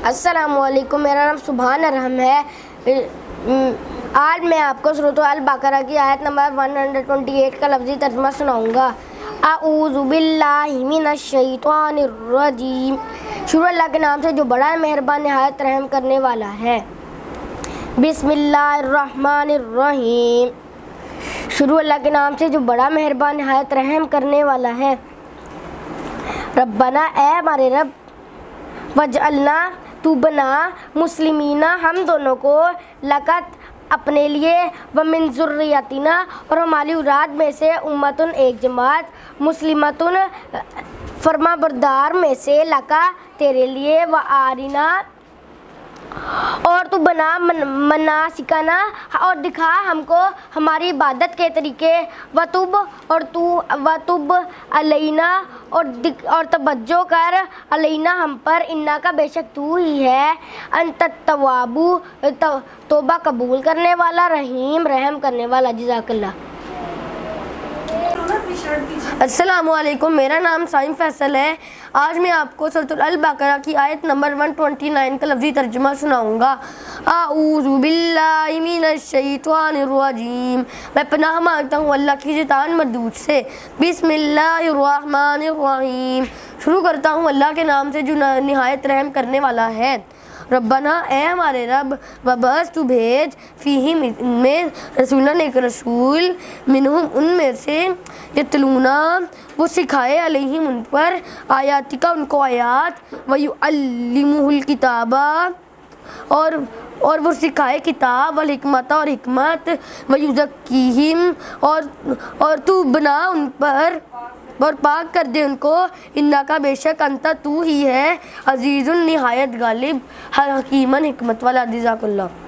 السلام علیکم، میرا نام سبحان ارحم ہے۔ آج میں آپ کو سورۃ البقرہ کی آیت نمبر 128 کا لفظی ترجمہ سناؤں گا۔ اعوذ باللہ من الشیطان الرجیم۔ شروع اللہ کے نام سے جو بڑا مہربان نہایت رحم کرنے والا ہے۔ بسم اللہ الرحمن الرحیم۔ شروع اللہ کے نام سے جو بڑا مہربان نہایت رحم کرنے والا ہے۔ ربنا، اے ہمارے رب، وجعلنا، تو بنا، مسلمین، ہم دونوں کو، لقت، اپنے لیے، ومن ذریتنا، اور ہماری اولاد میں سے، امتن، ایک جماعت، مسلمتن، فرما بردار میں سے، لکا، تیرے لیے، وارنا، اور تو بنا، مناسکنا، اور دکھا ہم کو ہماری عبادت کے طریقے، وتب، اور تو وتب علینا، اور توجہ کر، علینا ہم پر، انکا بے شک تو ہی ہے، انت التواب، توبہ قبول کرنے والا، رحیم، رحم کرنے والا۔ جزاک اللہ۔ السلام علیکم، میرا نام سائم فیصل ہے۔ آج میں آپ کو سورۃ البقرہ کی آیت نمبر 129 کا لفظی ترجمہ سناؤں گا۔ اعوذ باللہ من الشیطان الرجیم۔ میں پناہ مانگتا ہوں اللہ کی شیطان مردود سے۔ بسم اللہ الرحمن الرحیم۔ شروع کرتا ہوں اللہ کے نام سے جو نہایت رحم کرنے والا ہے۔ ربنا، اے ہمارے رب، وبعث، تو بھیج، فیہم، ان میں، رسولن، ایک رسول، منہم، ان میں سے، یتلونا، وہ سکھائے، علیہم، ان پر، آیاتک، ان کو آیات، ویعلمہ الکتاب، اور وہ سکھائے کتاب، والحکمت، اور حکمت، ویزکیہم، اور تو بنا ان پر اور پاک کر دے ان کو، انکا بے شک انت تو ہی ہے، عزیز، نہایت غالب، حکیمن، حکمت والا۔ جزاک اللہ۔